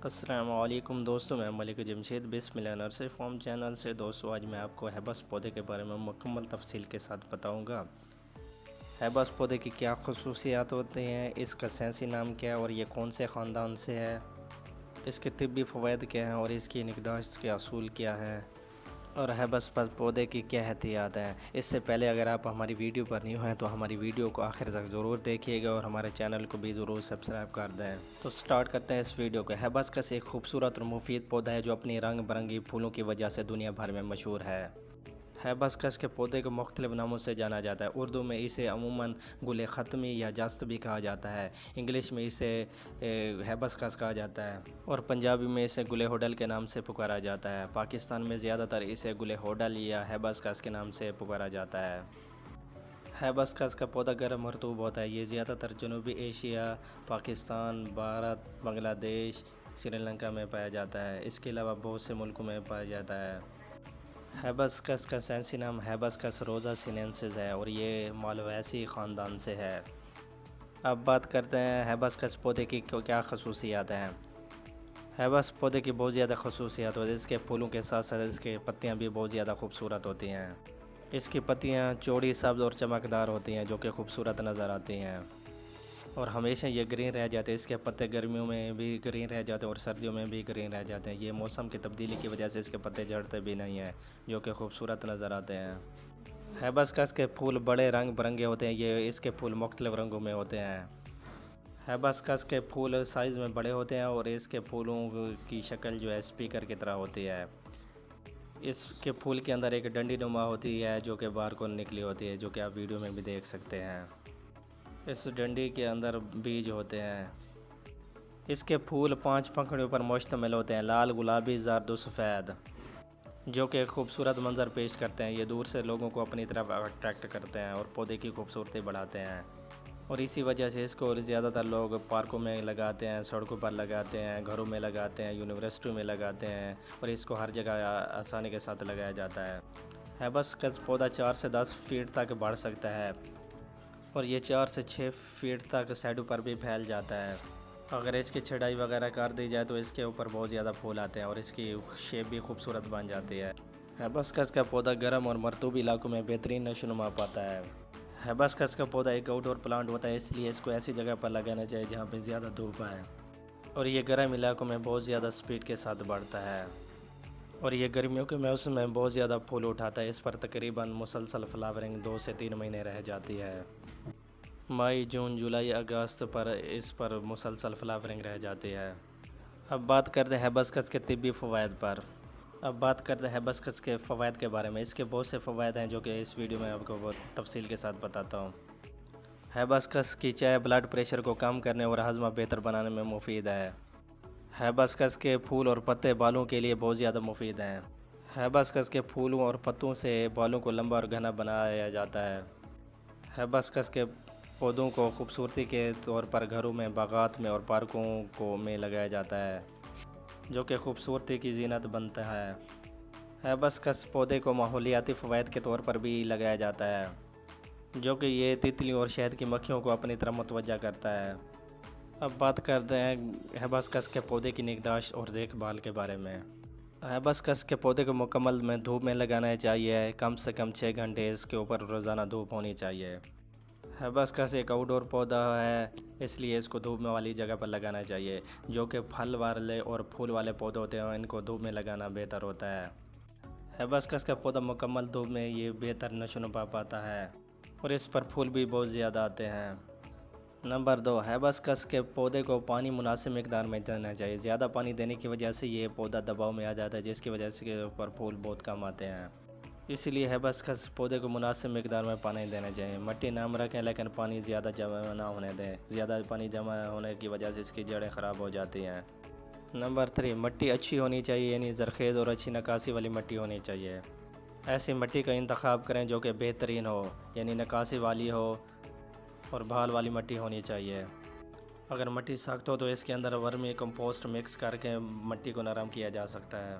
السلام علیکم دوستوں، میں ملک جمشید بسم اللہ نرسری فارم چینل سے دوستوں آج میں آپ کو ہیبس پودے کے بارے میں مکمل تفصیل کے ساتھ بتاؤں گا۔ ہیبس پودے کی کیا خصوصیات ہوتے ہیں، اس کا سائنسی نام کیا ہے اور یہ کون سے خاندان سے ہے، اس کے طبی فوائد کیا ہیں اور اس کی نگہداشت کے اصول کیا ہیں، اور ہیبس پودے کی کیا احتیاط ہیں۔ اس سے پہلے اگر آپ ہماری ویڈیو پر نیو ہیں تو ہماری ویڈیو کو آخر تک ضرور دیکھیے گا اور ہمارے چینل کو بھی ضرور سبسکرائب کر دیں۔ تو سٹارٹ کرتے ہیں اس ویڈیو کو۔ ہیبسکس ایک خوبصورت اور مفید پودا ہے جو اپنی رنگ برنگی پھولوں کی وجہ سے دنیا بھر میں مشہور ہے۔ ہیبسکس کے پودے کو مختلف ناموں سے جانا جاتا ہے۔ اردو میں اسے عموماً گل ختمی یا جست بھی کہا جاتا ہے، انگلش میں اسے ہیبسکس کہا جاتا ہے اور پنجابی میں اسے گل ہوڈل کے نام سے پکارا جاتا ہے۔ پاکستان میں زیادہ تر اسے گل ہوڈل یا ہیبسکس کے نام سے پکارا جاتا ہے۔ ہیبسکس کا پودا گرم مرطوب ہوتا ہے۔ یہ زیادہ تر جنوبی ایشیا، پاکستان، بھارت، بنگلہ دیش، سری لنکا میں پایا جاتا ہے۔ اس کے علاوہ بہت سے ملکوں میں پایا جاتا ہے۔ ہیبسکس کا سائنسی نام ہیبسکس روزا سینینسس ہے اور یہ مالویسی خاندان سے ہے۔ اب بات کرتے ہیں ہیبسکس پودے کی کیا خصوصیات ہیں۔ ہیبس پودے کی بہت زیادہ خصوصیات ہوتی ہیں۔ اس کے پھولوں کے ساتھ ساتھ اس کے پتیاں بھی بہت زیادہ خوبصورت ہوتی ہیں۔ اس کی پتیاں چوڑی، سبز اور چمکدار ہوتی ہیں جو کہ خوبصورت نظر آتی ہیں اور ہمیشہ یہ گرین رہ جاتے ہیں۔ اس کے پتے گرمیوں میں بھی گرین رہ جاتے ہیں اور سردیوں میں بھی گرین رہ جاتے ہیں۔ یہ موسم کی تبدیلی کی وجہ سے اس کے پتے جھڑتے بھی نہیں ہیں جو کہ خوبصورت نظر آتے ہیں۔ ہیبسکس کے پھول بڑے رنگ برنگے ہوتے ہیں۔ اس کے پھول مختلف رنگوں میں ہوتے ہیں۔ ہیبسکس کے پھول سائز میں بڑے ہوتے ہیں اور اس کے پھولوں کی شکل جو ہے اسپیکر کی طرح ہوتی ہے۔ اس کے پھول کے اندر ایک ڈنڈی نما ہوتی ہے جو کہ باہر کو نکلی ہوتی ہے، جو کہ آپ ویڈیو میں بھی دیکھ سکتے ہیں۔ اس ڈنڈی کے اندر بیج ہوتے ہیں۔ اس کے پھول 5 پنکھڑیوں پر مشتمل ہوتے ہیں، لال، گلابی، زرد و سفید، جو کہ خوبصورت منظر پیش کرتے ہیں۔ یہ دور سے لوگوں کو اپنی طرف اٹریکٹ کرتے ہیں اور پودے کی خوبصورتی بڑھاتے ہیں اور اسی وجہ سے اس کو زیادہ تر لوگ پارکوں میں لگاتے ہیں، سڑکوں پر لگاتے ہیں، گھروں میں لگاتے ہیں، یونیورسٹیوں میں لگاتے ہیں اور اس کو ہر جگہ آسانی کے ساتھ لگایا جاتا ہے۔ ہیبسکس پودا 4 سے 10 فٹ تک بڑھ سکتا ہے اور یہ 4 سے 6 فٹ تک سائڈوں پر بھی پھیل جاتا ہے۔ اگر اس کی چھٹائی وغیرہ کر دی جائے تو اس کے اوپر بہت زیادہ پھول آتے ہیں اور اس کی شیپ بھی خوبصورت بن جاتی ہے۔ ہیبسکس کا پودا گرم اور مرطوب علاقوں میں بہترین نشوونما پاتا ہے۔ ہیبسکس کا پودا ایک آؤٹ ڈور پلانٹ ہوتا ہے، اس لیے اس کو ایسی جگہ پر لگانا چاہیے جہاں پہ زیادہ دھوپ آئے اور یہ گرم علاقوں میں بہت زیادہ سپیڈ کے ساتھ بڑھتا ہے اور یہ گرمیوں کے موسم میں بہت زیادہ پھول اٹھاتا ہے۔ اس پر تقریباً مسلسل فلاورنگ 2 سے 3 مہینے رہ جاتی ہے۔ مئی، جون، جولائی، اگست پر اس پر مسلسل فلاورنگ رہ جاتی ہے۔ اب بات کرتے ہیں ہیبسکس کے طبی فوائد پر۔ اب بات کرتے ہیں ہیبسکس کے فوائد کے بارے میں۔ اس کے بہت سے فوائد ہیں جو کہ اس ویڈیو میں آپ کو بہت تفصیل کے ساتھ بتاتا ہوں۔ ہیبسکس کی چائے بلڈ پریشر کو کم کرنے اور ہضمہ بہتر بنانے میں مفید ہے۔ ہیبسکس کے پھول اور پتے بالوں کے لیے بہت زیادہ مفید ہیں۔ ہیبسکس کے پھولوں اور پتوں سے بالوں کو لمبا اور گھنا بنایا جاتا ہے۔ ہیبسکس کے پودوں کو خوبصورتی کے طور پر گھروں میں، باغات میں اور پارکوں میں لگایا جاتا ہے جو کہ خوبصورتی کی زینت بنتا ہے۔ ہیبسکس پودے کو ماحولیاتی فوائد کے طور پر بھی لگایا جاتا ہے جو کہ یہ تتلیوں اور شہد کی مکھیوں کو اپنی طرف متوجہ کرتا ہے۔ اب بات کرتے ہیں ہیبسکس کے پودے کی نگہداشت اور دیکھ بھال کے بارے میں۔ ہیبسکس کے پودے کو مکمل میں دھوپ میں لگانا چاہیے، کم سے کم 6 گھنٹے اس کے اوپر روزانہ دھوپ ہونی چاہیے۔ ہیبسکس ایک آؤٹ ڈور پودا ہے، اس لیے اس کو دھوپ میں والی جگہ پر لگانا چاہیے۔ جو کہ پھل والے اور پھول والے پودے ہوتے ہیں ان کو دھوپ میں لگانا بہتر ہوتا ہے۔ ہیبسکس کا پودا مکمل دھوپ میں یہ بہتر نشوونما پاتا ہے اور اس پر پھول بھی بہت زیادہ آتے ہیں۔ نمبر 2، ہیبسکس کے پودے کو پانی مناسب مقدار میں دینا چاہیے۔ زیادہ پانی دینے کی وجہ سے یہ پودا دباؤ میں آ جاتا ہے جس کی وجہ سے اس پر پھول بہت کم آتے ہیں۔ اس لیے ہیبسکس پودے کو مناسب مقدار میں پانی دینا چاہیے۔ مٹی نرم رکھیں لیکن پانی زیادہ جمع نہ ہونے دیں۔ زیادہ پانی جمع ہونے کی وجہ سے اس کی جڑیں خراب ہو جاتی ہیں۔ نمبر 3، مٹی اچھی ہونی چاہیے، یعنی زرخیز اور اچھی نکاسی والی مٹی ہونی چاہیے۔ ایسی مٹی کا انتخاب کریں جو کہ بہترین ہو، یعنی نکاسی والی ہو اور بھال والی مٹی ہونی چاہیے۔ اگر مٹی سخت ہو تو اس کے اندر ورمی کمپوسٹ مکس کر کے مٹی کو نرم کیا جا سکتا ہے۔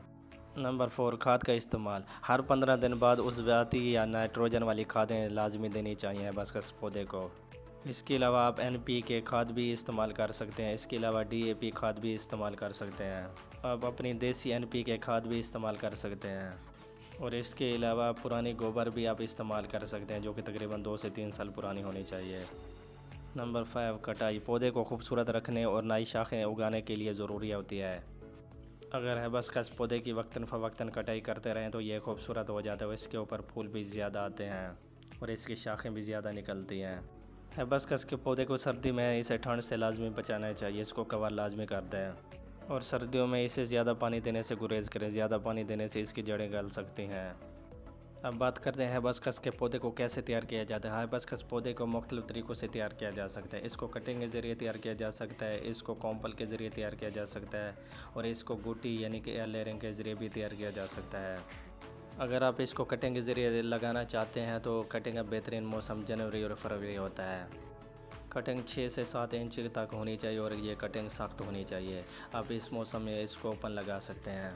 نمبر 4، کھاد کا استعمال۔ ہر 15 دن بعد عضویاتی یا نائٹروجن والی کھادیں لازمی دینی چاہیے ہیبسکس پودے کو۔ اس کے علاوہ آپ NPK کھاد بھی استعمال کر سکتے ہیں، اس کے علاوہ DAP کھاد بھی استعمال کر سکتے ہیں، آپ اپنی دیسی NPK کھاد بھی استعمال کر سکتے ہیں، اور اس کے علاوہ پرانی گوبر بھی آپ استعمال کر سکتے ہیں جو کہ تقریباً 2 سے 3 سال پرانی ہونی چاہیے۔ نمبر 5، کٹائی پودے کو خوبصورت رکھنے اور نئی شاخیں اگانے کے لیے ضروری ہوتی ہے۔ اگر ہیبسکس پودے کی وقتاً فوقتاً کٹائی کرتے رہیں تو یہ خوبصورت ہو جاتا ہے اور اس کے اوپر پھول بھی زیادہ آتے ہیں اور اس کی شاخیں بھی زیادہ نکلتی ہیں۔ ہیبسکس کے پودے کو سردی میں اسے ٹھنڈ سے لازمی بچانا چاہیے، اس کو کور لازمی کر دیں، اور سردیوں میں اسے زیادہ پانی دینے سے گریز کریں، زیادہ پانی دینے سے اس کی جڑیں گل سکتی ہیں۔ اب بات کرتے ہیں ہیبسکس کے پودے کو کیسے تیار کیا جاتا ہے۔ ہیبسکس پودے کو مختلف طریقوں سے تیار کیا جا سکتا ہے، اس کو کٹنگ کے ذریعے تیار کیا جا سکتا ہے، اس کو کومپل کے ذریعے تیار کیا جا سکتا ہے، اور اس کو گوٹی یعنی کہ ایئر لیئرنگ کے ذریعے بھی تیار کیا جا سکتا ہے۔ اگر آپ اس کو کٹنگ کے ذریعے لگانا چاہتے ہیں تو کٹنگ کا بہترین موسم جنوری اور فروری ہوتا ہے۔ کٹنگ 6 سے 7 انچ تک ہونی چاہیے اور یہ کٹنگ سخت ہونی چاہیے۔ آپ اس موسم میں اس کو اوپن لگا سکتے ہیں۔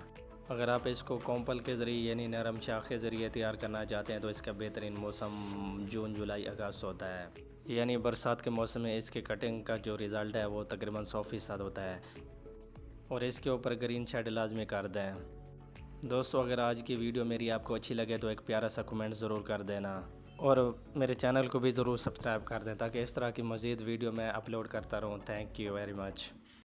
اگر آپ اس کو کومپل کے ذریعے یعنی نرم شاخ کے ذریعے تیار کرنا چاہتے ہیں تو اس کا بہترین موسم جون جولائی اگست ہوتا ہے، یعنی برسات کے موسم میں اس کی کٹنگ کا جو رزلٹ ہے وہ تقریباً 100% ہوتا ہے، اور اس کے اوپر گرین شیڈ لازمی کر دیں۔ دوستو، اگر آج کی ویڈیو میری آپ کو اچھی لگے تو ایک پیارا سا کمنٹ ضرور کر دینا، اور میرے چینل کو بھی ضرور سبسکرائب کر دیں تاکہ اس طرح کی مزید ویڈیو میں اپلوڈ کرتا رہوں۔ Thank you very much.